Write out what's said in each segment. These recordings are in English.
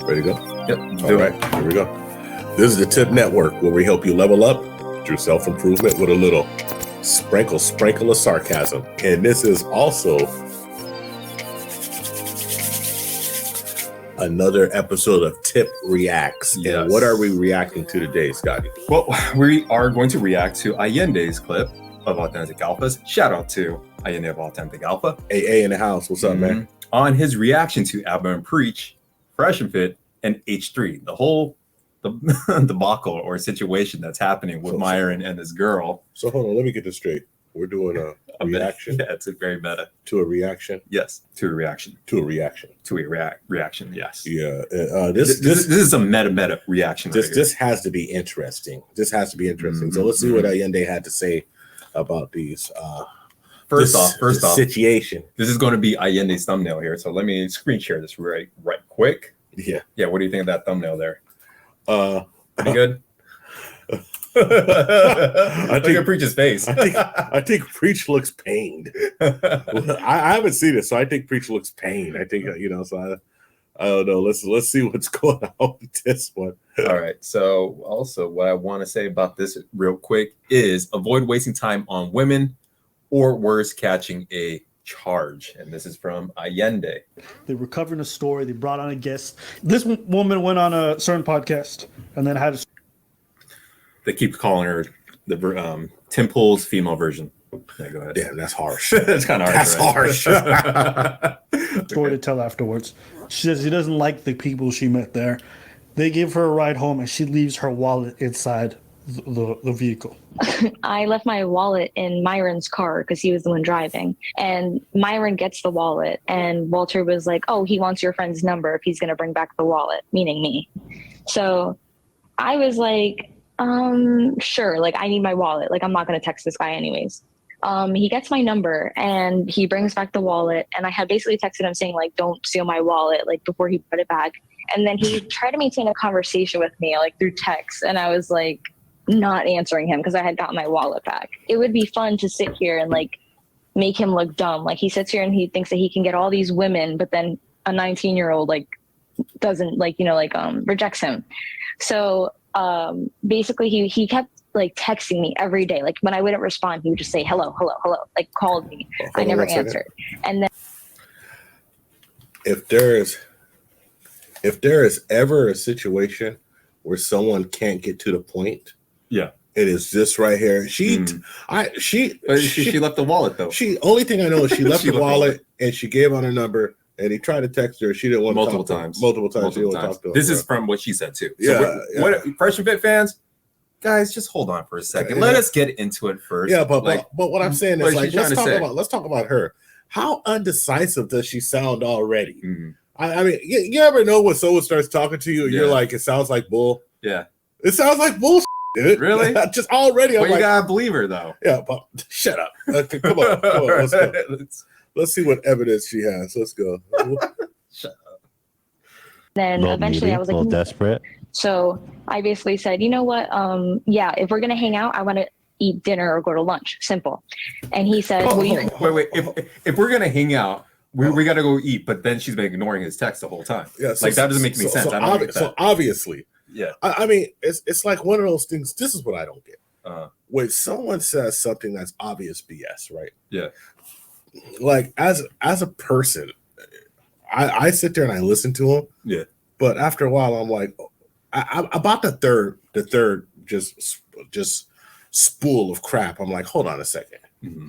Ready to go? Yep. All right, here we go. This is the TIP Network, where we help you level up through self-improvement with a little sprinkle of sarcasm. And this is also another episode of Tip Reacts. Yes. And what are we reacting to today, Scotty? Well, we are going to react to Ayindei's clip of Authentic Alphas. Shout out to Ayindei of Authentic Alpha. AA in the house. What's up, man? On his reaction to Abba and Preach, Fresh and Fit, and H3. The whole debacle or situation that's happening with Myron and his girl. So hold on, let me get this straight. We're doing a reaction. Yeah, it's a very meta. To a reaction? Yes, to a reaction. To a reaction. To a reaction, yes. Yeah. This is a meta reaction. This has to be interesting. This has to be interesting. So let's see what Ayindei had to say about these. First off, situation. This is going to be Ayindei's thumbnail here. So let me screen share this right quick. Yeah. Yeah. What do you think of that thumbnail there? Pretty good. I think Preach's face. I think Preach looks pained. I haven't seen it, so I think Preach looks pained. I think So I don't know. Let's see what's going on with this one. All right. So also, what I want to say about this real quick is avoid wasting time on women, or worse, catching a charge. And this is from Ayindei. They were covering a story. They brought on a guest. This woman went on a certain podcast and then had a... They keep calling her the Tim Pool's female version. Yeah, go ahead. Damn, that's harsh. That's kind of harsh. That's harsh. Story to tell afterwards. She says she doesn't like the people she met there. They give her a ride home and she leaves her wallet inside the vehicle. I left my wallet in Myron's car because he was the one driving. And Myron gets the wallet and Walter was like, oh, he wants your friend's number if he's going to bring back the wallet, meaning me. So I was like, sure, like I need my wallet. Like I'm not going to text this guy anyways. He gets my number and he brings back the wallet. And I had basically texted him saying like, don't steal my wallet, like before he put it back. And then he tried to maintain a conversation with me like through text. And I was like, not answering him because I had gotten my wallet back. It would be fun to sit here and like make him look dumb. Like he sits here and he thinks that he can get all these women, but then a 19-year-old like doesn't rejects him. So basically he kept like texting me every day. Like when I wouldn't respond, he would just say hello, like called me. I never answered. And then if there is ever a situation where someone can't get to the point, yeah, it is this right here. She left the wallet though. Only thing I know is she left the wallet and she gave out her number and he tried to text her. She didn't want to multiple times. She didn't want to talk to her. This is from what she said too. So what Fresh and Fit fans, guys, just hold on for a second. Let us get into it first. Yeah, but what I'm saying is like let's talk about her. How undecisive does she sound already? I mean, you ever know when someone starts talking to you and you're like, it sounds like bull? Yeah. It sounds like bullshit, dude. Really? Just already. Well, you gotta believe her, though. Yeah, but shut up. Okay, come on. Let's go. Let's see what evidence she has. Let's go. Shut up. Then eventually I was like, a little desperate. So I basically said, you know what? Yeah, if we're going to hang out, I want to eat dinner or go to lunch. Simple. And he said, wait. If we're going to hang out, we got to go eat, but then she's been ignoring his text the whole time. Yeah, so, like that doesn't make any sense. So obviously, yeah. I mean, it's like one of those things. This is what I don't get. When someone says something that's obvious BS, right? Yeah. Like as a person, I sit there and I listen to him. Yeah. But after a while, I'm like, about the third just spool of crap. I'm like, hold on a second.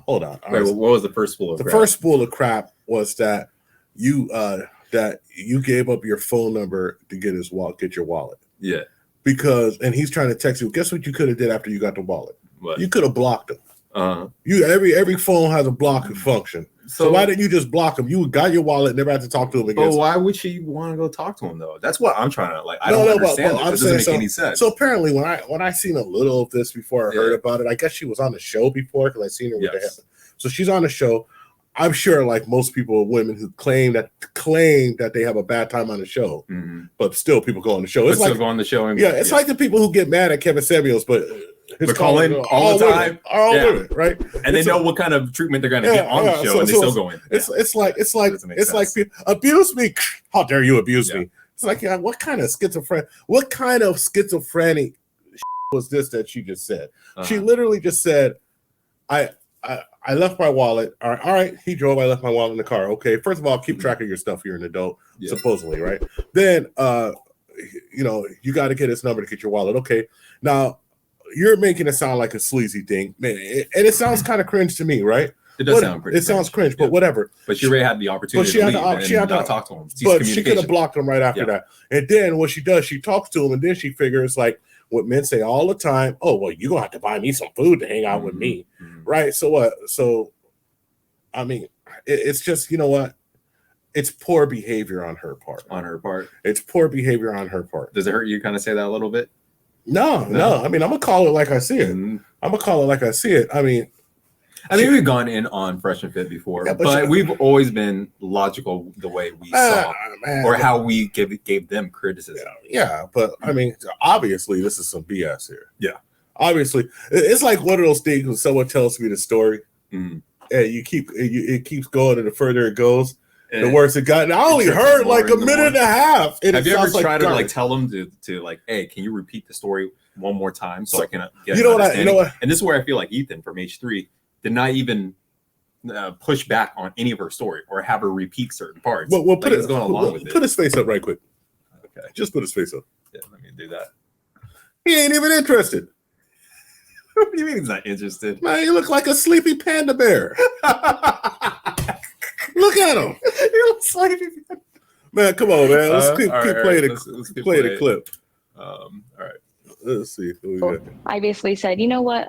Hold on. Wait, what was the first spool of crap? The first spool of crap was that you gave up your phone number to get your wallet. Yeah. And he's trying to text you. Guess what you could have did after you got the wallet? What? You could have blocked him. Every phone has a block function. So why didn't you just block him? You got your wallet, never had to talk to him again. But why would she want to go talk to him though? That's what I'm trying to like. I don't understand. It doesn't make any sense. So apparently, when I seen a little of this before I heard about it, I guess she was on the show before because I seen her with the head. So she's on the show. I'm sure, like most people, women who claim that they have a bad time on the show, but still people go on the show. It's like go on the show. It's like the people who get mad at Kevin Samuels, but calling all the time, all women, right? And they know what kind of treatment they're going to get on the show, and they still go in. It's like abuse me. How dare you abuse me? It's like, yeah, what kind of schizophrenic was this that she just said? She literally just said, I left my wallet. All right. He drove. I left my wallet in the car. Okay. First of all, keep track of your stuff. You're an adult, supposedly, right? Then, you got to get his number to get your wallet. Okay. Now, you're making it sound like a sleazy thing, man, and it sounds kind of cringe to me, right? It does sound pretty. It sounds cringe, but whatever. But she already had the opportunity to leave and not talk to him. But she could have blocked him right after that. And then what she does, she talks to him, and then she figures like what men say all the time. Oh, well, you're gonna have to buy me some food to hang out with me, right? So what? So, I mean, it's just, you know what? It's poor behavior on her part. It's poor behavior on her part. Does it hurt you kind of say that a little bit? No. I mean, I'm gonna call it like I see it. I mean, we've gone in on Fresh and Fit before, but we've always been logical the way we saw or how we gave them criticism. Yeah, but I mean, obviously, this is some BS here. Yeah, obviously, it's like one of those things when someone tells me the story, and it keeps going, and the further it goes, the worse it got. And I only heard like a minute and a half. Have you ever tried to like tell them to like, hey, can you repeat the story one more time so I can get you know what? And this is where I feel like Ethan from H3 did not even push back on any of her story or have her repeat certain parts. Well, put his face up right quick. Okay, just put his face up. Yeah, let me do that. He ain't even interested. What do you mean he's not interested? Man, you look like a sleepy panda bear. Look at him. He looks like man. Come on, man. Let's keep playing the clip. All right. Let's see. I basically said, you know what?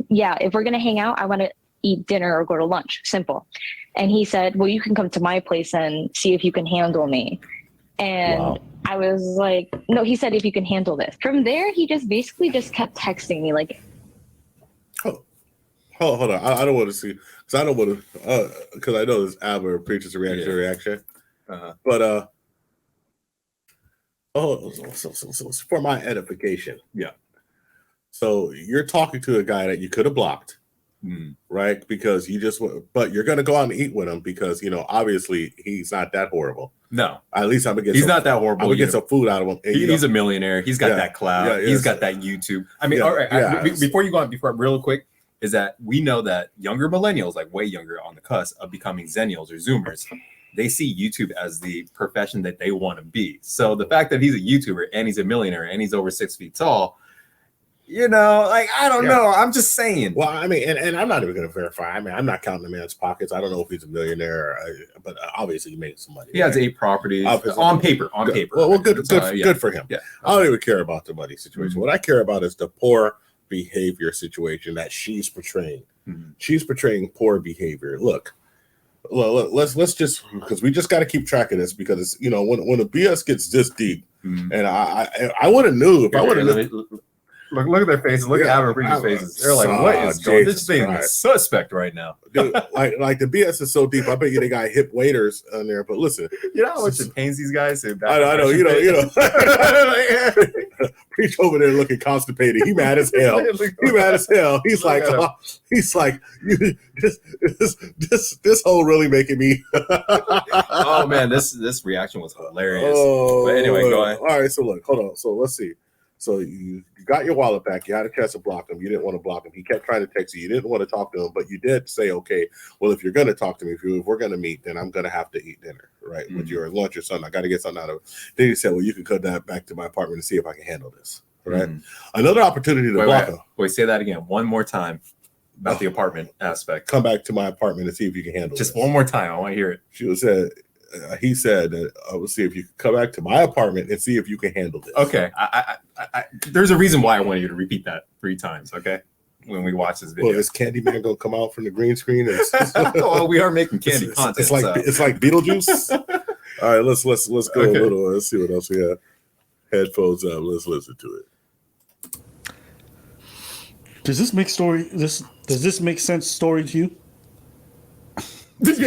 If we're gonna hang out, I want to eat dinner or go to lunch. Simple. And he said, well, you can come to my place and see if you can handle me. And I was like, no. He said, if you can handle this. From there, he just basically kept texting me like. Hold on. I don't want to see because I don't want to because I know this Albert preaches a reaction. But so for my edification. Yeah. So you're talking to a guy that you could have blocked, right? Because but you're gonna go out and eat with him because obviously he's not that horrible. No, at least I'm gonna get. He's not that horrible. I'm gonna get some food out of him. He's a millionaire. He's got that clout. He's got that YouTube. I mean, all right. Before you go on, real quick. Is that we know that younger millennials, like way younger on the cusp of becoming Zennials or Zoomers, they see YouTube as the profession that they want to be. So the fact that he's a YouTuber and he's a millionaire and he's over 6 feet tall, like, I don't know. I'm just saying. Well, I mean, and I'm not even going to verify. I mean, I'm not counting the man's pockets. I don't know if he's a millionaire, but obviously he made some money. He has 8 properties on paper. Well, good for him. Yeah. I don't even care about the money situation. What I care about is the poor behavior situation that she's portraying. She's portraying poor behavior. Look, let's just because we just got to keep track of this because it's when the BS gets this deep, and I would have knew if I would have. Look at their faces. Look at Abercrombie's faces. They're like, what is going? This thing is suspect right now. Dude, like the BS is so deep. I bet you they got hip waiters on there. But listen, you know how much it pains these guys. I know. Preach over there looking constipated. He mad as hell. He's like, this whole really making me. Oh man, this reaction was hilarious. But anyway, go ahead. All right, so look, hold on. So let's see. So you got your wallet back. You had a chance to block him. You didn't want to block him. He kept trying to text you. You didn't want to talk to him, but you did say, okay, well, if you're going to talk to me, if we're going to meet, then I'm going to have to eat dinner, right? With your lunch or something. I got to get something out of it. Then he said, well, you can come back to my apartment and see if I can handle this, right? Another opportunity to block him. Wait, say that again. One more time about the apartment aspect. Come back to my apartment and see if you can handle Just one more time. I want to hear it. He said that I will see if you can come back to my apartment and see if you can handle this. Okay. I there's a reason why I wanted you to repeat that 3 times. Okay. When we watch this video. Well, is Candyman gonna come out from the green screen? Well, we are making candy content. It's like Beetlejuice. All right, let's go a little. Let's see what else we have. Headphones up. Let's listen to it. Does this make sense story to you? Like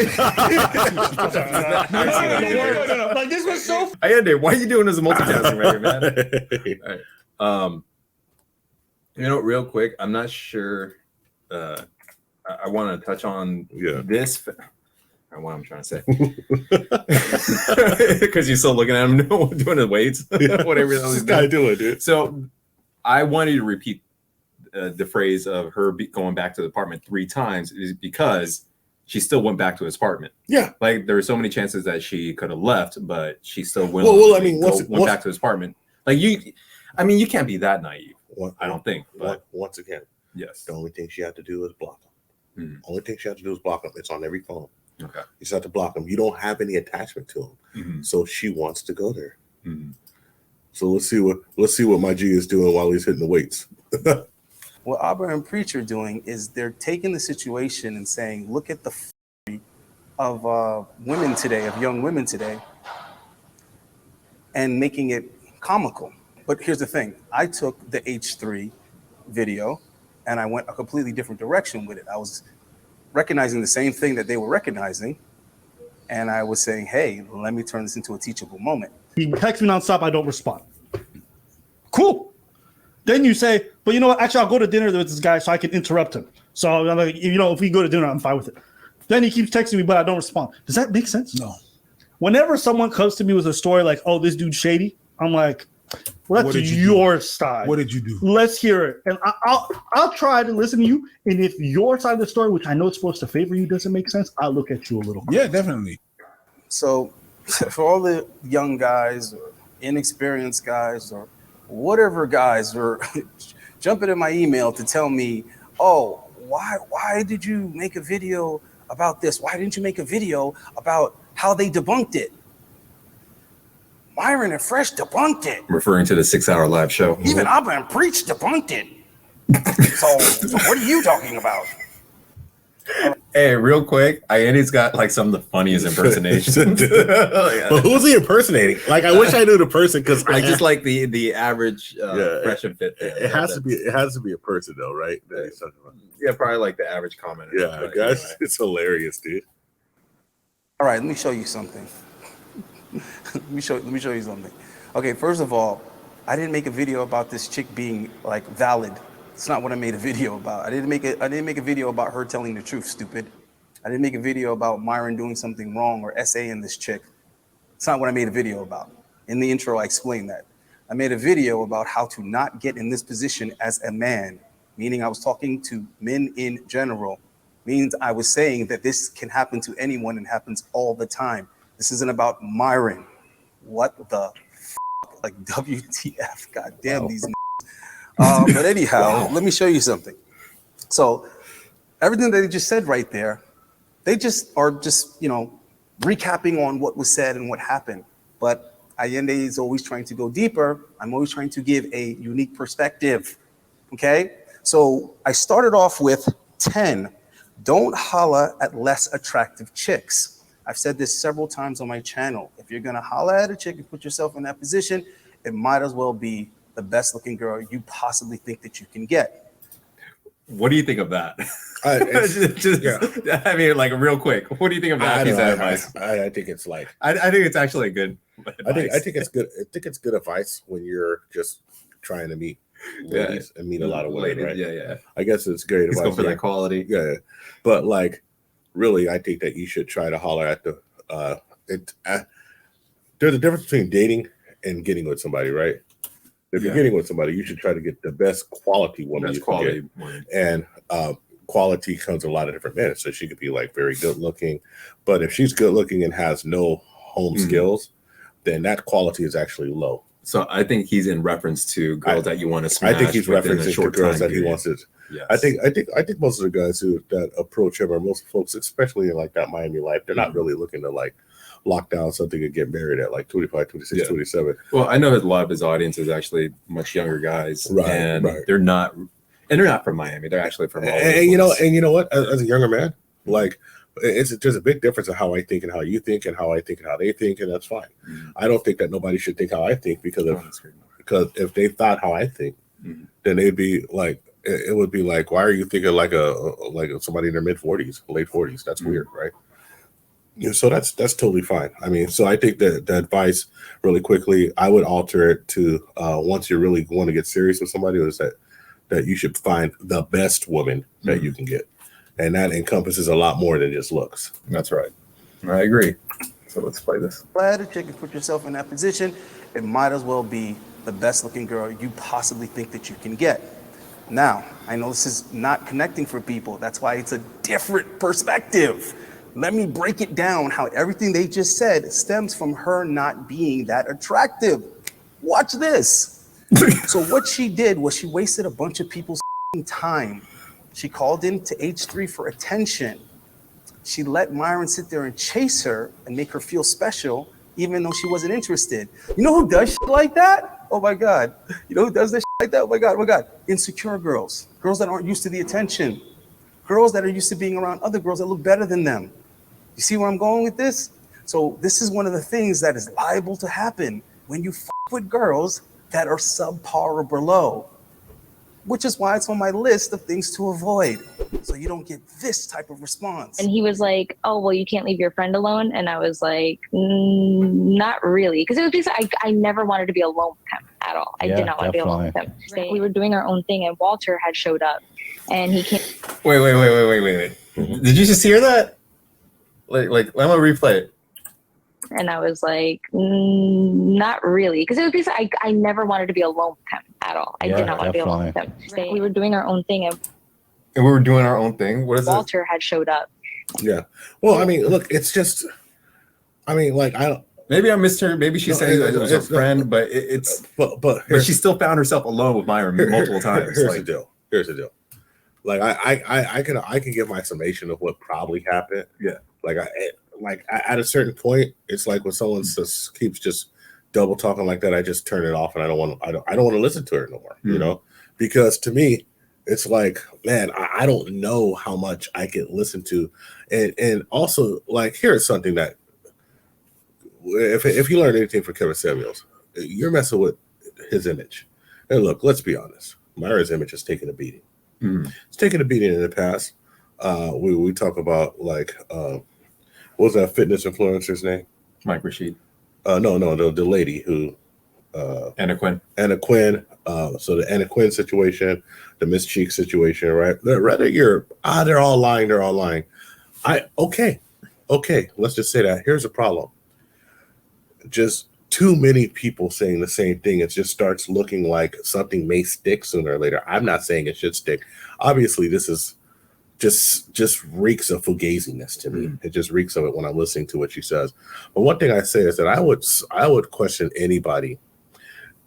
this was so. Ayindei, why are you doing this multitasking right here, man? All right. Real quick, I'm not sure. I want to touch on this. what I'm trying to say. Because you're still looking at him doing the weights. Whatever this guy doing, dude. So I wanted you to repeat the phrase of her going back to the apartment 3 times is because she still went back to his apartment. Yeah. Like there were so many chances that she could have left, but she still went, went back to his apartment. Like you can't be that naive. I don't think. But once again, yes. The only thing she had to do is block him. Only thing she had to do is block him. It's on every phone. Okay. You just have to block him. You don't have any attachment to him. So she wants to go there. So let's see what my G is doing while he's hitting the weights. What Abba and Preach are doing is they're taking the situation and saying, look at the of women today, of young women today, and making it comical. But here's the thing. I took the H3 video and I went a completely different direction with it. I was recognizing the same thing that they were recognizing. And I was saying, hey, let me turn this into a teachable moment. He texts me nonstop, I don't respond. Cool. Then you say, but you know what? Actually, I'll go to dinner with this guy so I can interrupt him. So I'm like, if we go to dinner, I'm fine with it. Then he keeps texting me, but I don't respond. Does that make sense? No. Whenever someone comes to me with a story like, oh, this dude's shady, I'm like, well, that's your style. What did you do? Let's hear it. And I'll try to listen to you. And if your side of the story, which I know is supposed to favor you, doesn't make sense, I'll look at you a little. Yeah, definitely. So for all the young guys or inexperienced guys or whatever guys are jumping in my email to tell me, oh, why did you make a video about this? Why didn't you make a video about how they debunked it? Myron and Fresh debunked it. Referring to the 6-hour live show. Even Abba and Preach debunked it. So what are you talking about? Hey, real quick, Ayindei's got like some of the funniest impersonations. But who's he impersonating? Like, I wish I knew the person because I just like the average Fresh and Fit. It has to be a person though, right? Yeah, probably like the average commenter. Yeah, guys, anyway. It's hilarious, dude. All right, let me show you something. let me show you something. Okay, first of all, I didn't make a video about this chick being like valid. It's not what I made a video about. I didn't make a video about her telling the truth, stupid. I didn't make a video about Myron doing something wrong or essaying this chick. It's not what I made a video about. In the intro, I explained that. I made a video about how to not get in this position as a man, meaning I was talking to men in general, means I was saying that this can happen to anyone and happens all the time. This isn't about Myron. What the f***? Like WTF, goddamn these but anyhow, let me show you something. So everything that they just said right there, they just are recapping on what was said and what happened. But Ayindei is always trying to go deeper. I'm always trying to give a unique perspective. Okay? So I started off with 10. Don't holla at less attractive chicks. I've said this several times on my channel. If you're gonna holla at a chick and put yourself in that position, it might as well be the best looking girl you possibly think that you can get. What do you think of that? I mean, like real quick, what do you think of that piece of advice? I think it's like I think it's actually a good advice. I think it's good. I think it's good advice when you're just trying to meet ladies and meet a lot of women, right? Yeah. I guess it's great advice. Go for that quality. Yeah. But like really, I think that you should try to holler at the there's a difference between dating and getting with somebody, right? If you're getting with somebody, you should try to get the best quality woman you can get. And quality comes in a lot of different manners. So she could be like very good looking, but if she's good looking and has no home skills, then that quality is actually low. So I think he's in reference to girls that you want to smash. I think he's referencing to girls that he wants to. Yes. I think most of the guys that approach him, or most folks, especially in like that Miami life, they're not really looking to like lock down something and get married at like 25, 26, 27. Well, I know a lot of his audience is actually much younger guys, right? They're not from Miami. They're actually from all over and you know what? As a younger man, like there's a big difference of how I think and how you think and how I think and how they think, and that's fine. I don't think that nobody should think how I think because if they thought how I think, then they'd be like, it would be like, why are you thinking like somebody in their mid 40s, late 40s? That's weird, right? So that's totally fine. I mean, so I think that the advice really quickly, I would alter it to once you really want to get serious with somebody, is that you should find the best woman that you can get. And that encompasses a lot more than just looks. That's right. I agree. So let's play this. Glad a chick and put yourself in that position. It might as well be the best looking girl you possibly think that you can get. Now, I know this is not connecting for people. That's why it's a different perspective. Let me break it down how everything they just said stems from her not being that attractive. Watch this. So what she did was she wasted a bunch of people's time. She called in to H3 for attention. She let Myron sit there and chase her and make her feel special, even though she wasn't interested. You know who does shit like that? Oh my God. You know who does this shit like that? Oh my God, oh my God. Insecure girls. Girls that aren't used to the attention. Girls that are used to being around other girls that look better than them. You see where I'm going with this? So this is one of the things that is liable to happen when you f with girls that are subpar or below, which is why it's on my list of things to avoid, so you don't get this type of response. And he was like, oh, well, you can't leave your friend alone. And I was like, not really. Because it was basically, I never wanted to be alone with him at all. I did not want to be alone with him. We were doing our own thing, and Walter had showed up, and he came. Wait. Did you just hear that? Like, I'm gonna replay it. And I was like, not really. Because it was basically, I never wanted to be alone with him at all. I did not want to be alone with him. We were doing our own thing. And we were doing our own thing? What is Walter had showed up. Yeah. Well, I mean, look, it's just, I mean, like, I don't. Maybe I missed her. Maybe she's saying it was her friend, but but she still found herself alone with Myron multiple times. Here's the deal. Like, I can give my summation of what probably happened. Yeah. Like at a certain point, it's like when someone just keeps just double talking like that, I just turn it off, and I don't want to listen to her no more. You know, because to me, it's like, man, I don't know how much I can listen to, and also, like, here's something that if you learn anything from Kevin Samuels, you're messing with his image. And look, let's be honest, Myron's image is taking a beating. It's taken a beating in the past. We talk about, like, what was that fitness influencer's name? Mike Rashid. No, the lady who Anna Quinn. So the Anna Quinn situation, the Miss Cheek situation, right? Rather they're all lying. Okay. Let's just say that. Here's the problem. Just too many people saying the same thing. It just starts looking like something may stick sooner or later. I'm not saying it should stick. Obviously, this is just reeks of fugaziness to me. It just reeks of it when I'm listening to what she says. But one thing I say is that I would question anybody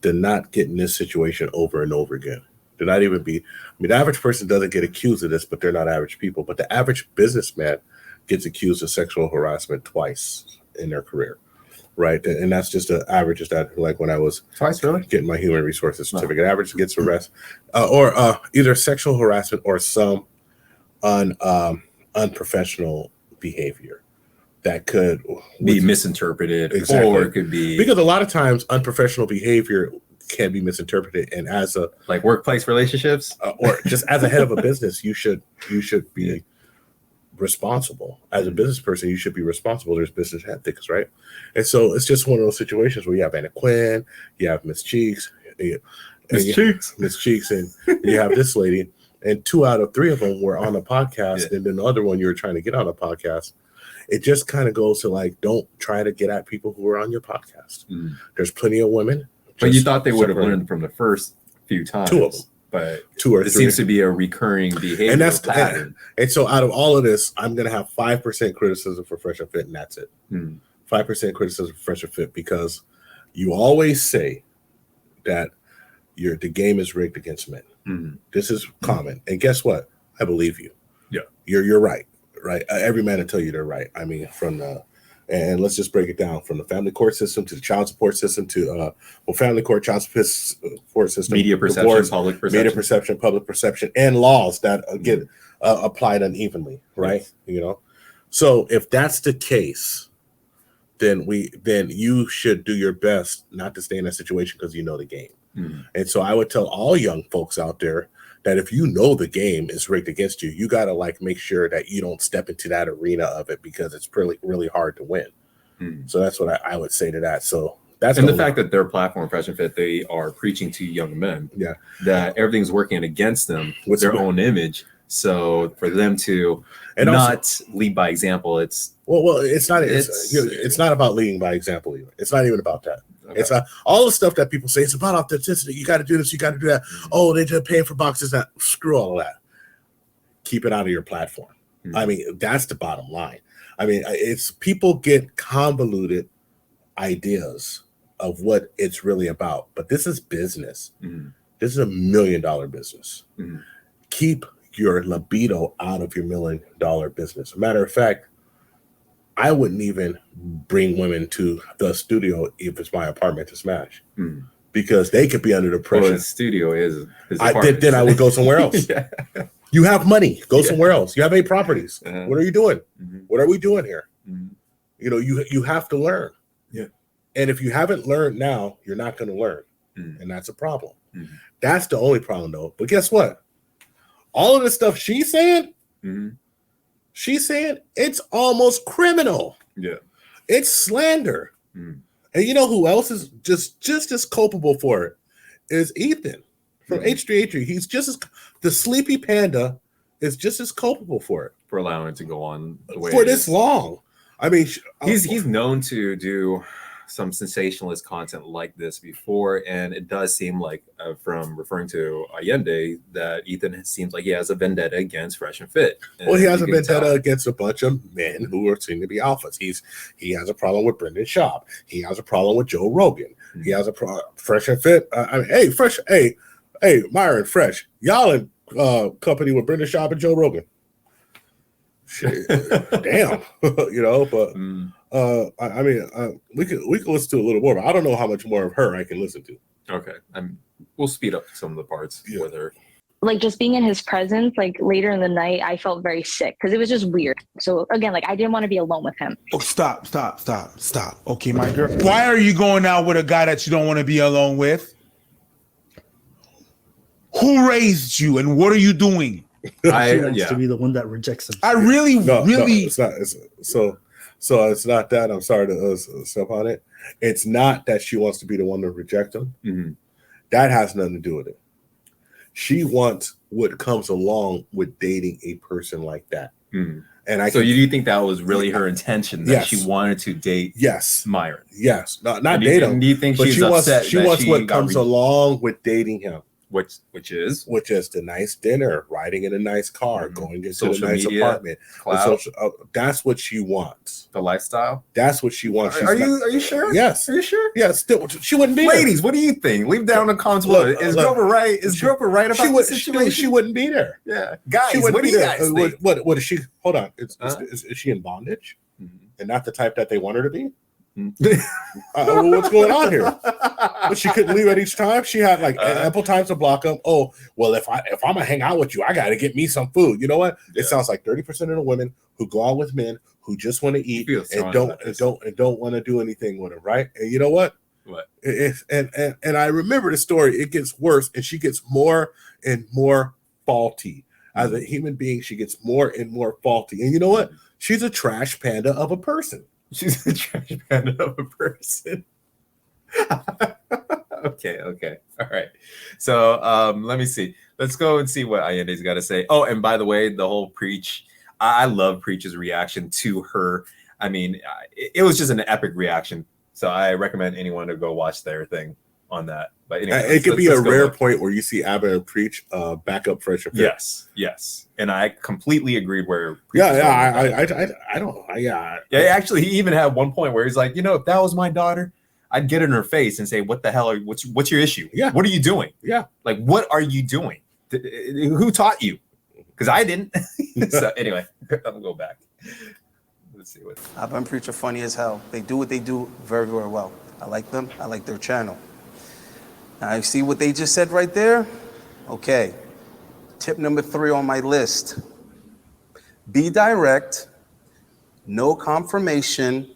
to not get in this situation over and over again. To not even be, the average person doesn't get accused of this, but they're not average people. But the average businessman gets accused of sexual harassment twice in their career. Right. And that's just an average. Is that, like, when I was twice, really getting my human resources certificate, average gets arrested or either sexual harassment or some unprofessional behavior that could be misinterpreted. Exactly. Or it could be, because a lot of times unprofessional behavior can be misinterpreted, and as a like workplace relationships or just as a head of a business, you should be responsible. As a business person, you should be responsible. There's business ethics, right? And so it's just one of those situations where you have Anna Quinn, you have Miss Cheeks, Miss Cheeks, and you have this lady, and 2 out of 3 of them were on the podcast, and then the other one you were trying to get on a podcast. It just kind of goes to, like, don't try to get at people who are on your podcast. There's plenty of women. But you thought they would have learned from the first few times. 2 of them. But 2 or 3. It seems to be a recurring behavior. And that's pattern. And so out of all of this, I'm going to have 5% criticism for Fresh and Fit, and that's it. 5% criticism for Fresh and Fit, because you always say that the game is rigged against men. This is common. And guess what? I believe you. Yeah. You're right. Right. Every man will tell you they're right. I mean, and let's just break it down from the family court system to the child support system to family court, child support system, media perception, divorce, public perception, media perception, public perception, and laws that get applied unevenly, right? Yes. You know, so if that's the case, then you should do your best not to stay in that situation, because you know the game. And so I would tell all young folks out there that if you know the game is rigged against you, you got to, like, make sure that you don't step into that arena of it, because it's really, really hard to win. So that's what I would say to that. So that's the fact that their platform, Fresh and Fit, they are preaching to young men that everything's working against them with their own image. So for them to not lead by example, it's it's not about leading by example. Even. It's not even about that. Okay. It's all the stuff that people say. It's about authenticity. You got to do this. You got to do that. Mm-hmm. Oh, they're just paying for boxes. That screw all of that. Keep it out of your platform. Mm-hmm. I mean, that's the bottom line. I mean, it's people get convoluted ideas of what it's really about, but this is business. Mm-hmm. This is $1 million business. Mm-hmm. Keep your libido out of your $1 million business. Matter of fact, I wouldn't even bring women to the studio if it's my apartment to smash, because they could be under the pressure. Well, the studio is his apartment. Then I would go somewhere else. Yeah. You have money, go somewhere else. You have 8 properties. Uh-huh. What are you doing? Mm-hmm. What are we doing here? Mm-hmm. You know, you have to learn. Yeah. And if you haven't learned now, you're not going to learn, and that's a problem. Mm-hmm. That's the only problem, though. But guess what? All of the stuff she's saying, it's almost criminal. Yeah, it's slander. And you know who else is just as culpable for it is Ethan from H3H3. He's just as the Sleepy Panda is just as culpable for it, for allowing it to go on the way for this long. I mean, he's known to do some sensationalist content like this before, and it does seem like from referring to Ayindei that Ethan seems like he has a vendetta against Fresh and Fit. Well, he has a vendetta against a bunch of men who are seen to be alphas. He has a problem with Brendan Schaub. He has a problem with Joe Rogan. Mm-hmm. He has a Fresh and Fit. Hey, Myron, Fresh, y'all in company with Brendan Schaub and Joe Rogan. Shit, damn, you know, but. I mean, we could listen to a little more, but I don't know how much more of her I can listen to. Okay, we'll speed up some of the parts with her. Like just being in his presence, like later in the night, I felt very sick because it was just weird. So again, like I didn't want to be alone with him. Oh, stop. Okay, my girl. Why are you going out with a guy that you don't want to be alone with? Who raised you, and what are you doing? She wants to be the one that rejects him. I really. No, it's not. So it's not that. I'm sorry to step on it. It's not that she wants to be the one to reject him. Mm-hmm. That has nothing to do with it. She wants what comes along with dating a person like that. Mm-hmm. And so you think that was really her intention, that she wanted to date Myron? Yes. Not date him. Do you think she's upset? She wants what comes along with dating him. Which is the nice dinner, riding in a nice car, going into social a nice media, apartment. That's what she wants. The lifestyle. That's what she wants. Are you sure? Yes. Are you sure? Yes. Still, she wouldn't be. Ladies, what do you think? Leave down the comments below. Is Grover right? Is Grover right about the situation? She wouldn't be there. Yeah, guys. What do you guys think? What is she? Hold on. Is she in bondage? And not the type that they want her to be? What's going on here? But she couldn't leave at each time. She had like ample time to block them. Oh, well, if I'm gonna hang out with you, I gotta get me some food. You know what? Yeah. It sounds like 30% of the women who go out with men who just want to eat and don't want to do anything with them, right? And you know what? What? And I remember the story. It gets worse, and she gets more and more faulty as a human being. She gets more and more faulty, and you know what? She's a trash panda of a person. She's a trash panda of a person. Okay. All right. So let me see. Let's go and see what Ayindei's got to say. Oh, and by the way, the whole Preach, I love Preach's reaction to her. I mean, it was just an epic reaction. So I recommend anyone to go watch their thing on that. But anyway, it could be a rare point where you see Abba and Preach back up Fresh and Fit. Yes. And I completely agreed where Preach I don't. Actually, he even had one point where he's like, you know, if that was my daughter, I'd get in her face and say, what the hell what's your issue? Yeah. What are you doing? Yeah. Like, what are you doing? Who taught you? Because I didn't. So anyway, I'll go back. Let's see what. Abba and Preach are funny as hell. They do what they do very, very well. I like them. I like their channel. Now, you see what they just said right there? Okay. Tip number 3 on my list. Be direct. No confirmation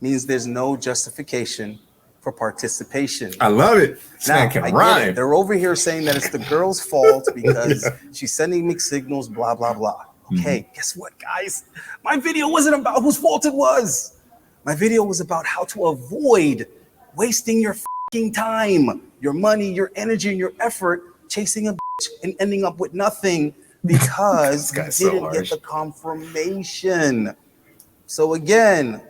means there's no justification for participation. I love it. Now, can rhyme. They're over here saying that it's the girl's fault because she's sending mixed signals, blah, blah, blah. Okay, guess what, guys? My video wasn't about whose fault it was. My video was about how to avoid wasting your fucking time, your money, your energy, and your effort chasing a bitch and ending up with nothing because we didn't get the confirmation. So again,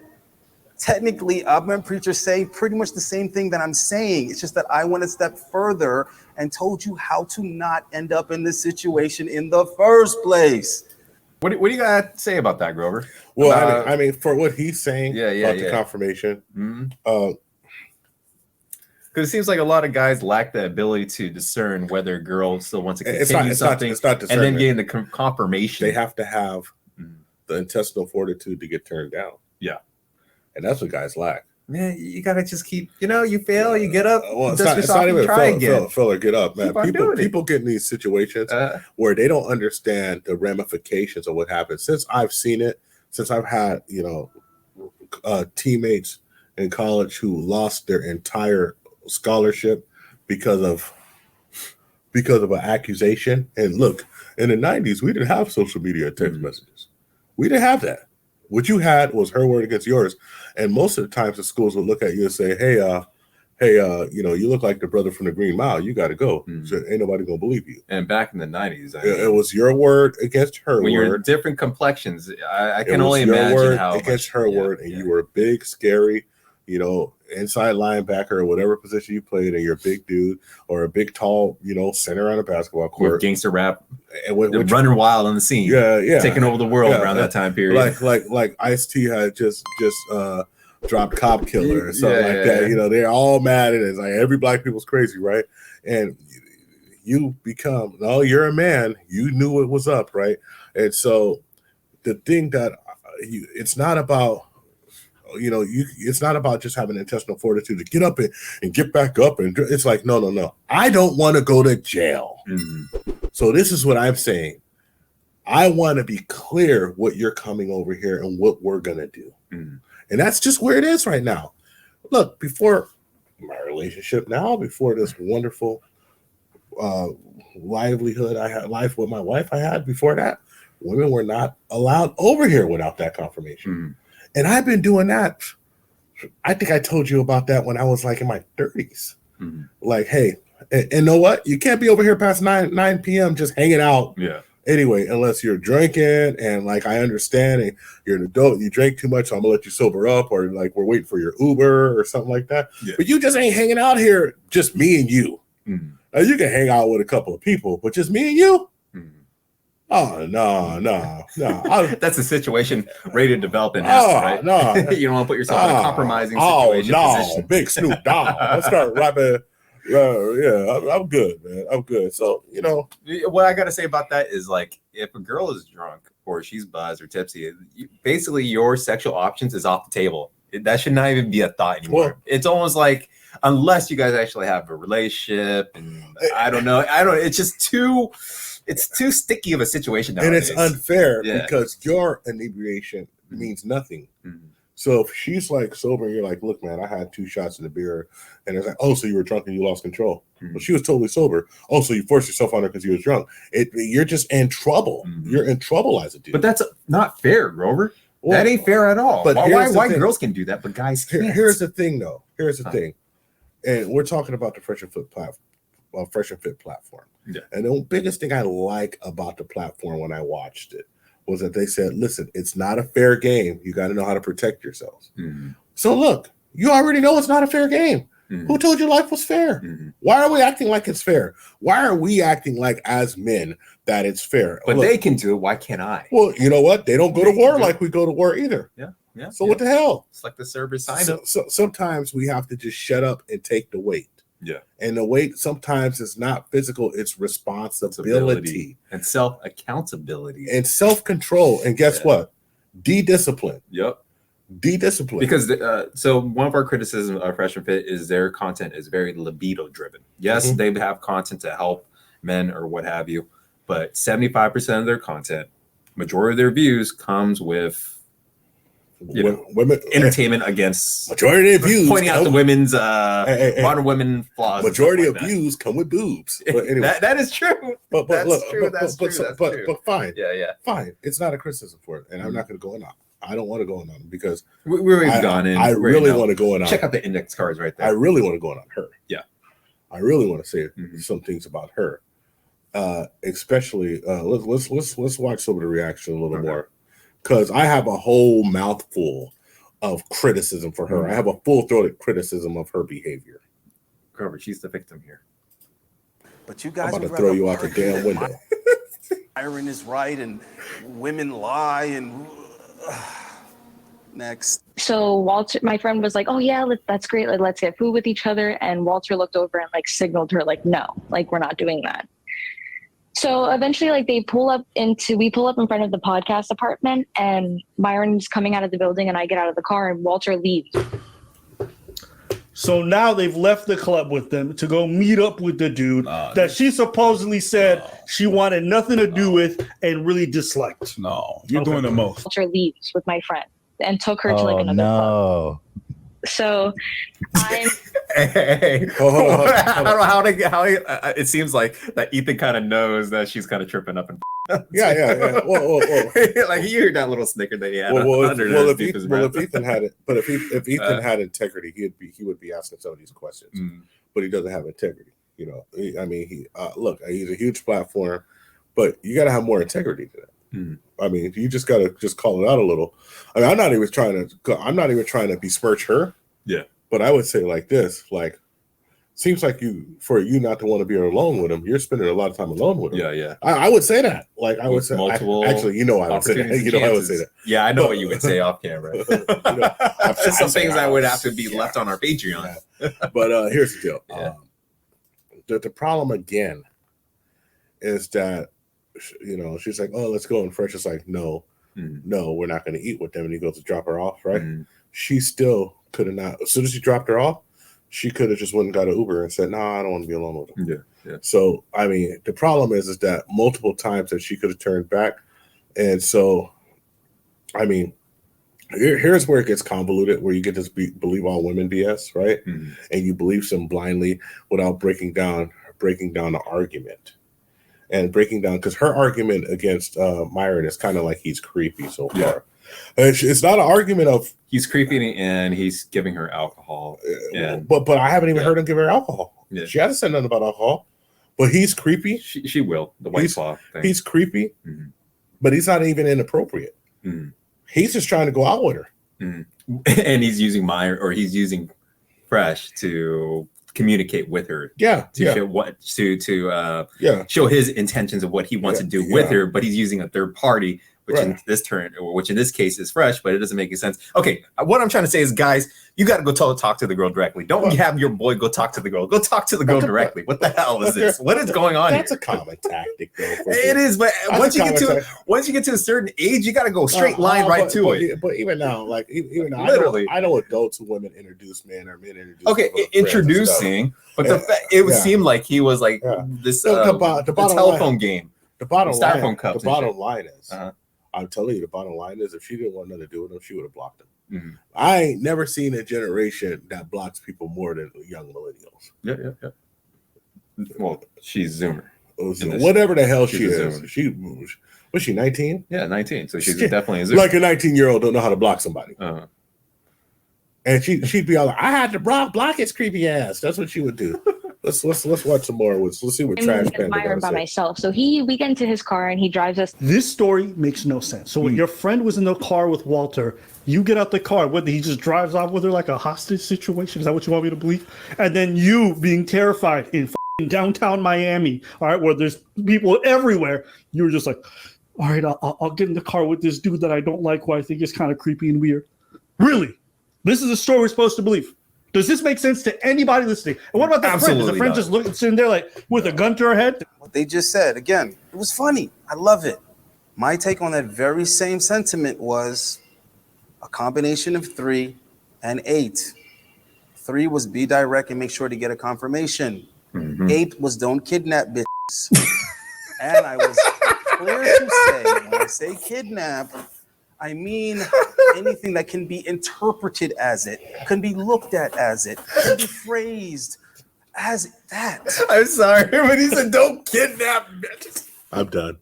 technically, I'm preacher saying pretty much the same thing that I'm saying. It's just that I went a step further and told you how to not end up in this situation in the first place. What do you got to say about that, Grover? Well, I mean, for what he's saying about the confirmation, because it seems like a lot of guys lack the ability to discern whether a girl still wants to continue something, and then getting the confirmation. They have to have the intestinal fortitude to get turned down. Yeah, and that's what guys lack. Man, you gotta just keep. You fail, you get up. Well, it's not even fail or get up, man. People get in these situations where they don't understand the ramifications of what happens. Since I've seen it, since I've had teammates in college who lost their entire scholarship because of an accusation. And look, in the 90s, we didn't have social media and text messages. We didn't have that. What you had was her word against yours. And most of the times the schools will look at you and say, hey, you look like the brother from the Green Mile. You got to go. So ain't nobody going to believe you. And back in the 90s, it was your word against her word. When you're different complexions, I can only imagine how against her word. And you were big, scary, inside linebacker or whatever position you played, and you're a big dude or a big, tall, center on a basketball court. With gangster rap, and running wild on the scene. Yeah. Taking over the world around that time period. Like Ice-T had just dropped Cop Killer or something like that. They're all mad at it. It's like every black people's crazy, right? And you become, you're a man. You knew what was up, right? And so the thing that it's not about, it's not about just having intestinal fortitude to get up and get back up. And it's like, no. I don't want to go to jail. So this is what I'm saying. I want to be clear what you're coming over here and what we're going to do. And that's just where it is right now. Look, before my relationship now, before this wonderful livelihood I had, life with my wife I had before that, women were not allowed over here without that confirmation. And I've been doing that. I think I told you about that when I was like in my 30s. Like, hey, and know what? You can't be over here past 9 p.m. just hanging out. Yeah. Anyway, unless you're drinking, and like I understand, and you're an adult, you drink too much, so I'm gonna let you sober up, or like we're waiting for your Uber or something like that. Yeah. But you just ain't hanging out here, just me and you. Now, you can hang out with a couple of people, but just me and you. Oh, no. That's a situation ready to develop in house, right? No. You don't want to put yourself in a compromising situation. Position. Big Snoop Dogg. Let's start rapping. I'm good, man. I'm good. So, what I got to say about that is, like, if a girl is drunk or she's buzzed or tipsy, basically your sexual options is off the table. That should not even be a thought anymore. Well, it's almost like, unless you guys actually have a relationship, and I don't know. It's just too sticky of a situation nowadays. And it's unfair because your inebriation means nothing. So if she's like sober and you're like, look, man, I had 2 shots of the beer, and it's like, oh, so you were drunk and you lost control. Well, she was totally sober. Oh, so you forced yourself on her because you was drunk. You're just in trouble. You're in trouble as a dude. But that's not fair, Grover. Well, that ain't fair at all. But why girls can do that, but guys can't? Here's the thing, though. Here's the thing. And we're talking about the Fresh and Fit platform. Yeah. And the biggest thing I like about the platform when I watched it was that they said, listen, it's not a fair game. You got to know how to protect yourselves. So look, you already know it's not a fair game. Who told you life was fair? Why are we acting like it's fair? Why are we acting like as men that it's fair? But they can do it. Why can't I? Well, you know what? They don't go to war like we go to war either. Yeah. So what the hell? It's like the Cerberus sign up. So sometimes we have to just shut up and take the weight. Yeah. And the weight sometimes is not physical, it's responsibility and self-accountability and self-control. And guess what? De-discipline. Yep. De-discipline. Because so one of our criticisms of Fresh and Fit is their content is very libido driven. Yes, they have content to help men or what have you, but 75% of their content, majority of their views comes with women entertainment against majority of views pointing out the women's modern women flaws. Majority of views come with boobs. But anyway, that is true. But that's true. But fine. Yeah. Fine. It's not a criticism for it, and I'm not going to go in on. I don't want to go in on because we've gone in. I really want to go in on. Check out the index cards right there. I really want to go in on her. Yeah. I really want to say some things about her. especially let's watch some of the reaction a little more, because I have a whole mouthful of criticism for her. I have a full-throated criticism of her behavior. Cover, she's the victim here. But you guys I'm about to throw you out the damn window. Myron is right, and women lie, and next. So Walter, my friend, was like, "Oh yeah, that's great. Like, let's get food with each other." And Walter looked over and like signaled her, like, "No, like we're not doing that." So eventually, like we pull up in front of the podcast apartment, and Myron's coming out of the building, and I get out of the car, and Walter leaves. So now they've left the club with them to go meet up with the dude that she supposedly said she wanted nothing to do with and really disliked. No, you're doing the most. Walter leaves with my friend and took her to like another club. So I'm. Hey. I don't know how it seems like that Ethan kind of knows that she's kind of tripping up and. Yeah. Whoa. Like you heard that little snicker that he had if Ethan had it, but if Ethan had integrity, he would be asking some of these questions. But he doesn't have integrity. You know, I mean, he's a huge platform, but you got to have more integrity to that. I mean, you just got to just call it out a little. I mean, I'm not even trying to besmirch her. Yeah. But I would say like this, like, seems like for you not to want to be alone with him, you're spending a lot of time alone with him. Yeah. I would say that. Like, I would say multiple. I would say that. I would say that. Yeah, I know what you would say off camera. Some things that would have to be left on our Patreon. But here's the deal. Yeah. The problem again is that, you know, she's like, "Oh, let's go." And Fresh is like, "No, we're not going to eat with them." And he goes to drop her off, right? She still could have not. As soon as he dropped her off, she could have just went and got an Uber and said, "No, I don't want to be alone with him." Yeah. So, I mean, the problem is that multiple times that she could have turned back. And so, I mean, here's where it gets convoluted, where you get this believe all women BS, right? And you believe them blindly without breaking down the argument. And breaking down, because her argument against Myron is kind of like he's creepy so far. Yeah. It's not an argument of he's creepy and he's giving her alcohol. But I haven't even heard him give her alcohol. Yeah. She hasn't said nothing about alcohol. But he's creepy. She will. The White Claw thing. He's creepy, but he's not even inappropriate. He's just trying to go out with her. And he's using Myron, or he's using Fresh to communicate with her. Show his intentions of what he wants to do with her, but he's using a third party, which in this case is Fresh, but it doesn't make any sense. Okay, what I'm trying to say is, guys, you got to go talk to the girl directly. Don't have your boy go talk to the girl. Go talk to the girl directly. What the hell is this? What is going on? That's a common tactic, though. It is, but once you get to a certain age, you got to go straight line right to it. But even now, literally, I know adults who women introduce men or men introduce. Okay, introducing, but it would seem like he was like this the telephone game. The bottom line is. I'm telling you, the bottom line is, if she didn't want nothing to do with him, she would have blocked him. I ain't never seen a generation that blocks people more than young millennials. Yeah. Well, she's Zoomer. Whatever the hell she is. Was she 19? Yeah, 19. So she's definitely a Zoomer. Like a 19-year-old don't know how to block somebody. And she'd be all like, "I had to block his creepy ass." That's what she would do. Let's watch some more. Let's see what Trash Panda Myron by myself. So we get into his car and he drives us. This story makes no sense. So when your friend was in the car with Walter, you get out the car. What, he just drives off with her like a hostage situation? Is that what you want me to believe? And then you being terrified in downtown Miami, all right, where there's people everywhere, you were just like, "All right, I'll get in the car with this dude that I don't like, who I think is kind of creepy and weird." Really? This is a story we're supposed to believe. Does this make sense to anybody listening? And what about the friend? Is the friend just sitting there like with a gun to her head? What they just said, again, it was funny. I love it. My take on that very same sentiment was a combination of 3 and 8. 3 was be direct and make sure to get a confirmation. 8 was don't kidnap bitches. And I was clear to say, when I say kidnap, I mean anything that can be interpreted as it, can be looked at as it, can be phrased as that. I'm sorry, but he said don't kidnap bitches. I'm done.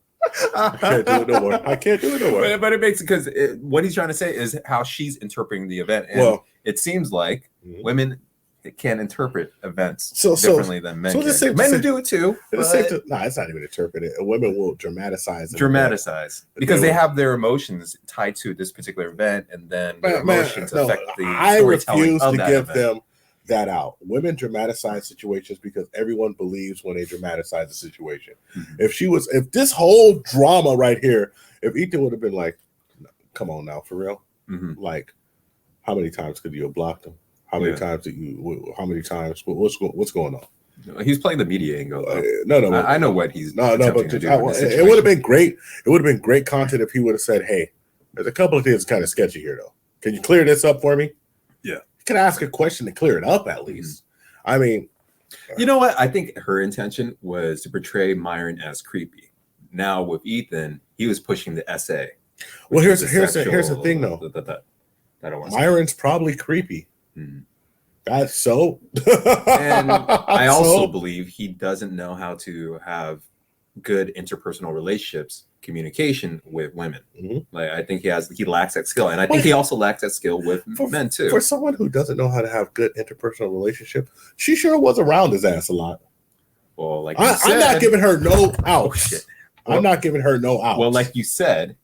I can't do it no more. But it makes it, because what he's trying to say is how she's interpreting the event. And it seems like women can't interpret events differently than men. So men do it too. No, it's not even interpreted. Women will dramatize because they have their emotions tied to this particular event, and then their emotions affect the I storytelling refuse of to that give event. them that out. Women dramatize situations because everyone believes when they dramatize a situation. If this whole drama right here, if Ethan would have been like, come on now, for real, like, how many times could you have blocked him? How many times what's going on? He's playing the media angle. No, I know what he's but it would have been great. It would have been great content if he would have said, hey, there's a couple of things kind of sketchy here though. Can you clear this up for me? Yeah. You can ask a question to clear it up at least. I mean, you know what? I think her intention was to portray Myron as creepy. Now with Ethan, he was pushing the essay. Well, here's the thing though. Myron's probably creepy. That's so. And I also believe he doesn't know how to have good interpersonal relationships, communication with women. Like I think he lacks that skill, and I think he also lacks that skill with men too. For someone who doesn't know how to have good interpersonal relationship, she sure was around his ass a lot. Well, like I'm not giving her no outs. I'm not giving her no outs. Well, like you said,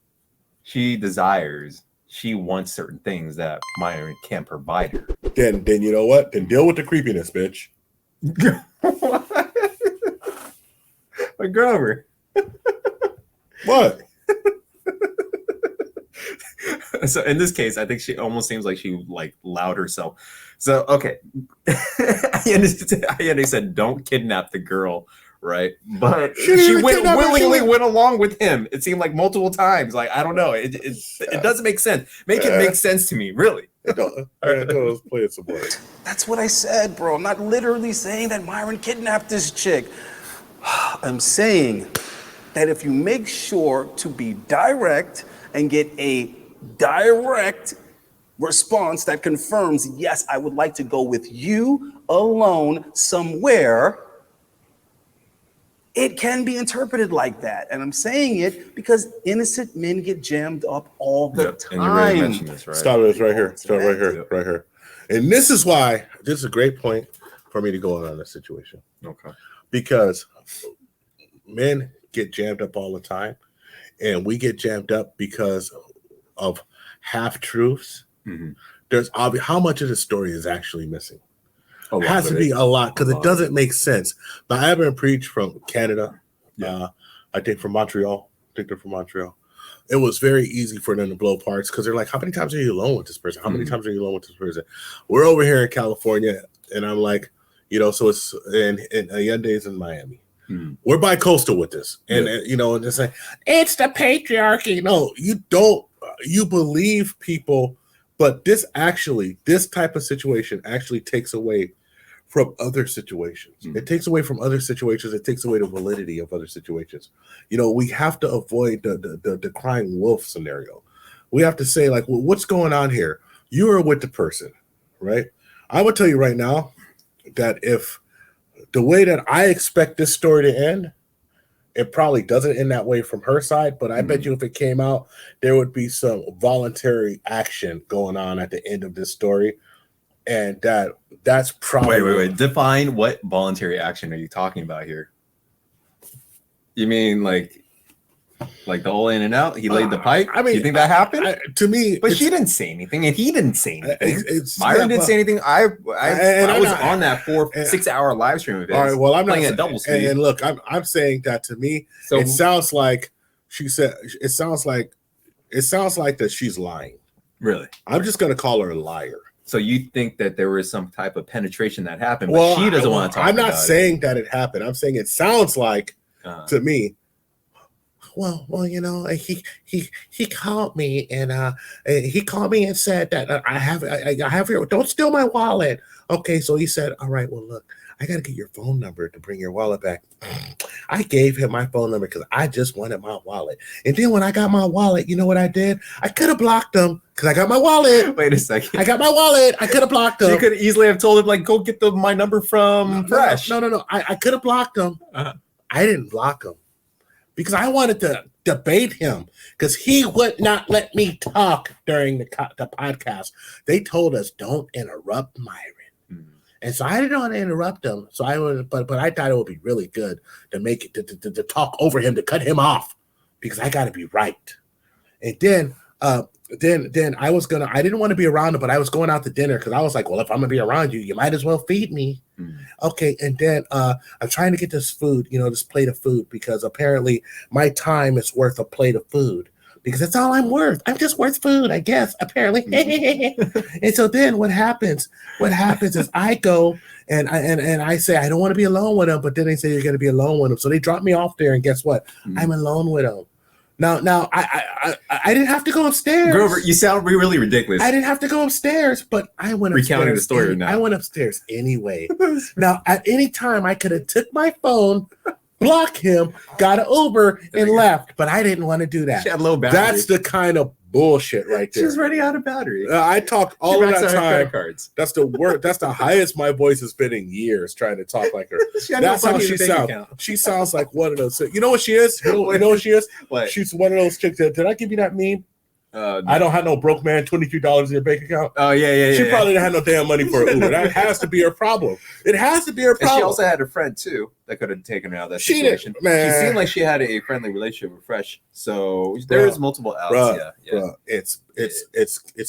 she wants certain things that Myron can't provide her. Then you know what? Then deal with the creepiness, bitch. Like Grover. What? So in this case, I think she almost seems like she like allowed herself. So okay, Ayindei said, "Don't kidnap the girl." Right, but she willingly went along with him. It seemed like multiple times. Like I don't know. It doesn't make sense. Make it make sense to me, really. Let's play it some more. That's what I said, bro. I'm not literally saying that Myron kidnapped this chick. I'm saying that if you make sure to be direct and get a direct response that confirms, yes, I would like to go with you alone somewhere, it can be interpreted like that. And I'm saying it because innocent men get jammed up all the time. And you already mentioned this, right? Stop it right here. Stop right here. Right here. And this is why this is a great point for me to go on this situation. Okay. Because men get jammed up all the time, and we get jammed up because of half truths. There's obvious how much of the story is actually missing. It has to be a lot because it doesn't make sense. Now, I haven't preached from Canada. I think from Montreal. They're from Montreal. It was very easy for them to blow parts because they're like, how many times are you alone with this person? How many times are you alone with this person? We're over here in California, and I'm like, so it's in Ayindei's in Miami. We're bi-coastal with this. And, and it's like, it's the patriarchy. No, you don't. You believe people, but this type of situation actually takes away from other situations. It takes away from other situations. It takes away the validity of other situations. We have to avoid the crying wolf scenario. We have to say, like, well, what's going on here? You are with the person, right? I would tell you right now that if the way that I expect this story to end, it probably doesn't end that way from her side, but I bet you if it came out, there would be some voluntary action going on at the end of this story. And that's probably... Wait. Define what voluntary action are you talking about here? You mean like the all in and out? He laid the pipe? I mean, you think that happened? To me... But she didn't say anything, and he didn't say anything. Myron didn't say anything. I was on that 4-6 hour live stream of it. All right, well, I'm playing not at double speed. And look, I'm saying that to me, it sounds like she said... It sounds like that she's lying. Really? I'm just going to call her a liar. So you think that there was some type of penetration that happened, but she doesn't want to talk about it. I'm not saying that it happened. I'm saying it sounds like to me. Well, he called me and said that I have your, don't steal my wallet. Okay, so he said, all right, well, look, I got to get your phone number to bring your wallet back. I gave him my phone number because I just wanted my wallet. And then when I got my wallet, you know what I did? I could have blocked him because I got my wallet. Wait a second. I got my wallet. I could have blocked him. You could easily have told him, like, go get my number from Fresh. No. I could have blocked him. I didn't block him because I wanted to debate him because he would not let me talk during the podcast. They told us, don't interrupt Myron. And so I didn't want to interrupt him. So I would, but I thought it would be really good to make it to talk over him, to cut him off, because I got to be right. And then I didn't want to be around him, but I was going out to dinner because I was like, well, if I'm gonna be around you, you might as well feed me. Okay. And then I'm trying to get this food, this plate of food, because apparently my time is worth a plate of food, because that's all I'm worth. I'm just worth food, I guess, apparently. And so then what happens is I go and I say, I don't want to be alone with him, but then they say you're going to be alone with him. So they drop me off there, and guess what? I'm alone with him. Now I didn't have to go upstairs. Grover, you sound really ridiculous. I didn't have to go upstairs, but I went upstairs. Recounting the story now. I went upstairs anyway. Now, at any time, I could have took my phone, blocked him, got an Uber, and left, but I didn't want to do that. She had low battery. That's the kind of bullshit right there. She's running out of battery. I talk all of that time. Cards. That's the word. That's the highest my voice has been in years, trying to talk like her. That's how she sounds. She sounds like one of those. You know what she is? You know what she is? What? She's one of those chicks. Did I give you that meme? No. I don't have no broke man, $23 in your bank account. Oh, yeah. She probably didn't have no damn money for an Uber. That has to be her problem. It has to be her problem. And she also had a friend, too, that could have taken her out of that situation. She seemed like she had a friendly relationship with Fresh. So there is multiple outs. Bruh, it's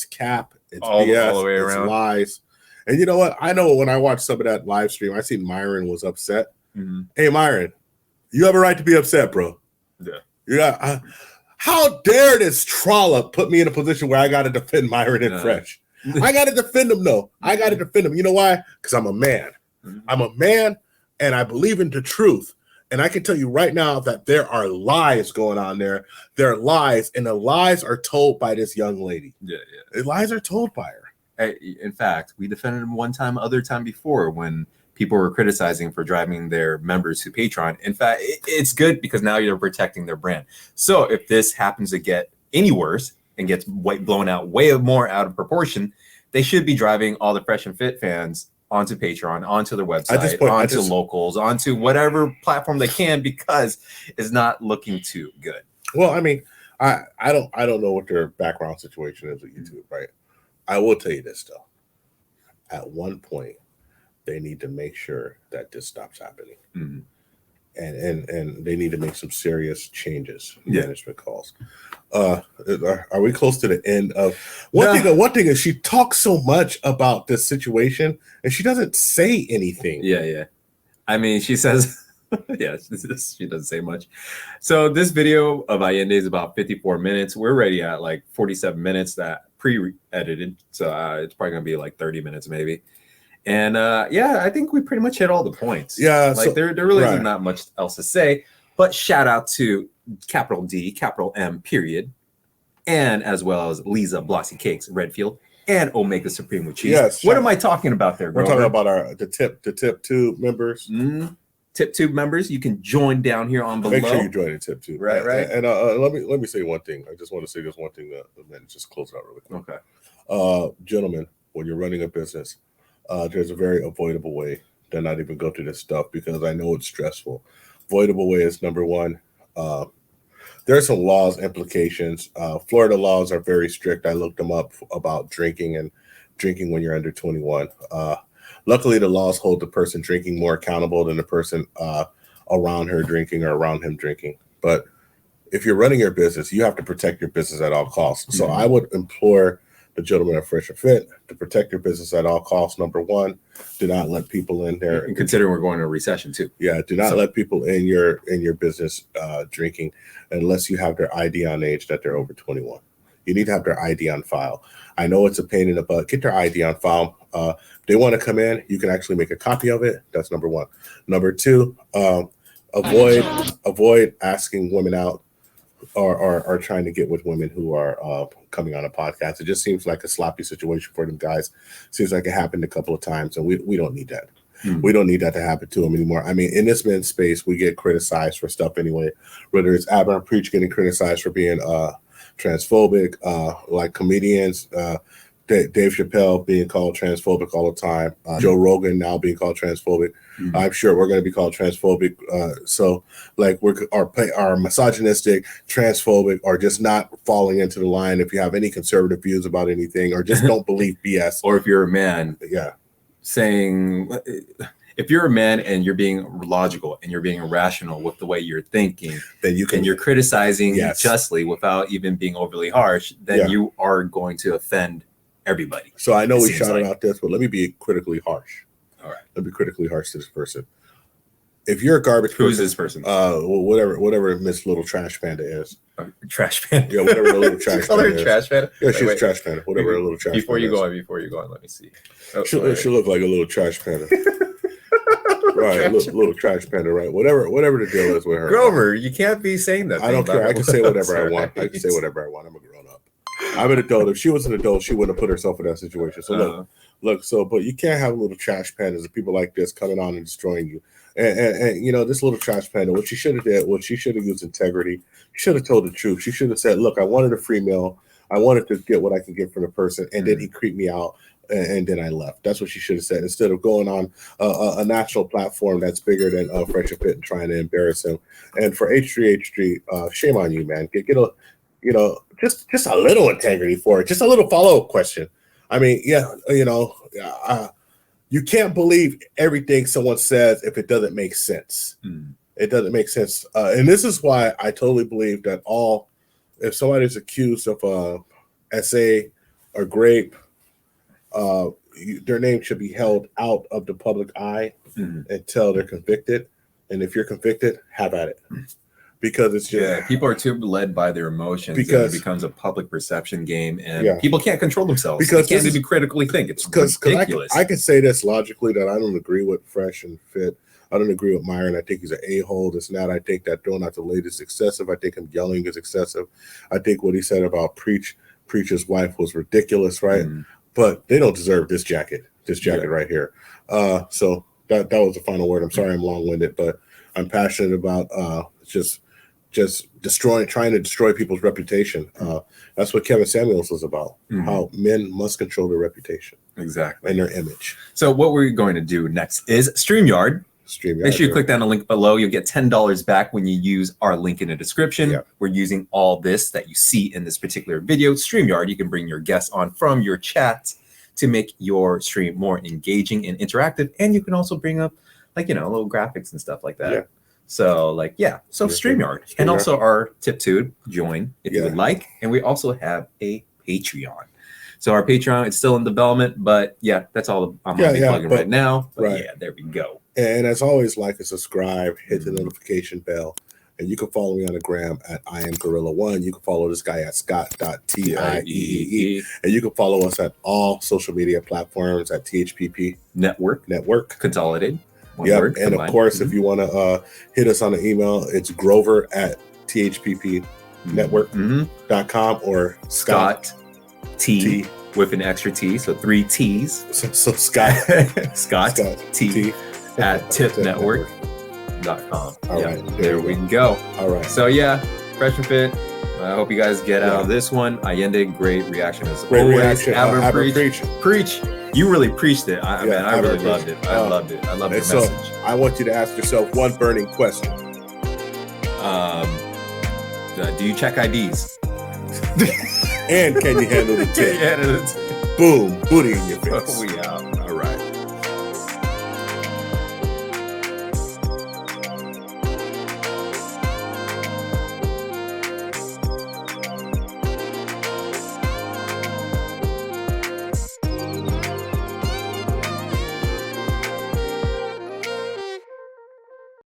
cap. It's BS. All the way around. It's lies. And you know what? I know when I watched some of that live stream, I seen Myron was upset. Hey, Myron, you have a right to be upset, bro. Yeah. How dare this trollop put me in a position where I got to defend Myron and Fresh? I got to defend him, though. I got to defend him. You know why? Because I'm a man. I'm a man, and I believe in the truth. And I can tell you right now that there are lies going on there. There are lies, and the lies are told by this young lady. The lies are told by her. In fact, we defended him other time before when people were criticizing for driving their members to Patreon. In fact, it's good because now you're protecting their brand. So if this happens to get any worse and gets blown out way more out of proportion, they should be driving all the Fresh and Fit fans onto Patreon, onto their website, onto locals, onto whatever platform they can, because it's not looking too good. Well, I mean, I don't know what their background situation is with YouTube, right? I will tell you this though. At one point, they need to make sure that this stops happening, and they need to make some serious changes. Management calls. Are we close to the end of one thing? One thing is she talks so much about this situation, and she doesn't say anything. Yeah. I mean, she says, she doesn't say much. So this video of Ayindei is about 54 minutes. We're already at like 47 minutes that pre-edited, so it's probably gonna be like 30 minutes maybe. And I think we pretty much hit all the points. Yeah, like there really isn't not much else to say. But shout out to capital D, capital M, period, and as well as Lisa Blossy Cakes, Redfield, and Omega Supreme with cheese. Yes. What am I talking about there, Grover? We're talking about the THPPtube members. THPPtube members, you can join down here on below. Make sure you join the THPPtube. Right. And let me say one thing. I just want to say this one thing and then just close it out really quick. Okay. Gentlemen, when you're running a business, there's a very avoidable way to not even go through this stuff, because I know it's stressful. Avoidable way is number one. There are some laws implications. Florida laws are very strict. I looked them up about drinking when you're under 21. Luckily, the laws hold the person drinking more accountable than the person around her drinking or around him drinking. But if you're running your business, you have to protect your business at all costs. So I would implore the gentlemen of Fresh and Fit to protect your business at all costs. Number one, do not let people in there. And considering we're going into a recession too. Yeah, do not let people in your business drinking unless you have their ID on age that they're over 21. You need to have their ID on file. I know it's a pain in the butt. Get their ID on file. If they want to come in, you can actually make a copy of it. That's number one. Number two, avoid asking women out or trying to get with women who are coming on a podcast. It just seems like a sloppy situation for them guys. Seems like it happened a couple of times, and we don't need that. We don't need that to happen to them anymore. I mean, in this men's space, we get criticized for stuff anyway, whether it's Aberrant Preach getting criticized for being transphobic, like comedians, Dave Chappelle being called transphobic all the time, Joe Rogan now being called transphobic. I'm sure we're going to be called transphobic. So like are misogynistic, transphobic, or just not falling into the line if you have any conservative views about anything, or just don't believe BS. Or if you're a man, saying, if you're a man and you're being logical and you're being rational with the way you're thinking, then you're criticizing justly without even being overly harsh, then you are going to offend everybody. So I know we shouted out this, but let me be critically harsh. All right. Let me be critically harsh to this person. If you're a garbage Who's this person? Whatever Miss Little Trash Panda is. Trash Panda. Yeah, whatever the little trash panda is. Trash Panda? Yeah, she's a trash panda. Whatever a little trash before panda you go on, let me see. Oh, she look like a little trash panda. Right, little trash panda, right? Whatever the deal is with her. Grover, you can't be saying that. I don't care. I can say whatever I want. I can say whatever I want. I'm a grown up. I'm an adult. If she was an adult, she wouldn't have put herself in that situation. So look. So, but you can't have little trash pandas and people like this coming on and destroying you. And you know, this little trash panda, what she should have did was she should have used integrity. She should have told the truth. She should have said, look, I wanted a free meal. I wanted to get what I can get from the person. And then he creeped me out. And then I left. That's what she should have said, instead of going on a national platform that's bigger than Fresh and Fit and trying to embarrass him. And for H3, shame on you, man. Get a, you know, just a little integrity for it. Just a little follow-up question. I mean, you can't believe everything someone says if it doesn't make sense. It doesn't make sense. And this is why I totally believe that if somebody's accused of SA or grape, their name should be held out of the public eye until they're convicted. And if you're convicted, have at it. Because it's just people are too led by their emotions, because it becomes a public perception game, and people can't control themselves because they can't even critically think. It's ridiculous. I can say this logically, that I don't agree with Fresh and Fit. I don't agree with Myron. I think he's an a-hole. This and that. I think that throwing out the lady is excessive. I think him yelling is excessive. I think what he said about Preacher's wife was ridiculous, right? But they don't deserve this jacket right here. So that was the final word. I'm sorry I'm long-winded, but I'm passionate about just trying to destroy people's reputation. That's what Kevin Samuels was about, how men must control their reputation. Exactly. And their image. So what we're going to do next is StreamYard. Make sure you click down the link below. You'll get $10 back when you use our link in the description. We're using all this that you see in this particular video. StreamYard, you can bring your guests on from your chat to make your stream more engaging and interactive. And you can also bring up, like, you know, little graphics and stuff like that. So StreamYard. And also our TipTube, join if you would like. And we also have a Patreon. So our Patreon, it's still in development, but that's all I'm going to be plugging right now. But there we go. And as always, like and subscribe, hit the notification bell. And you can follow me on the gram at IamGorilla1. You can follow this guy at ScottT. And you can follow us at all social media platforms at THPP Network. Consolidated. And of course, if you want to hit us on the email, it's Grover at THPPnetwork.com or ScottT with an extra T, so 3 T's. So Scott T at tipnetwork.com. All right, there we go. All right. So Fresh and Fit. I hope you guys get out of this one. Ayindei, great reaction as great always. Reaction. Preach. You really preached it. I really loved it. I loved it. I loved your message. I want you to ask yourself one burning question. Do you check IDs? And can you handle the tip? Boom, booty in your face. We out.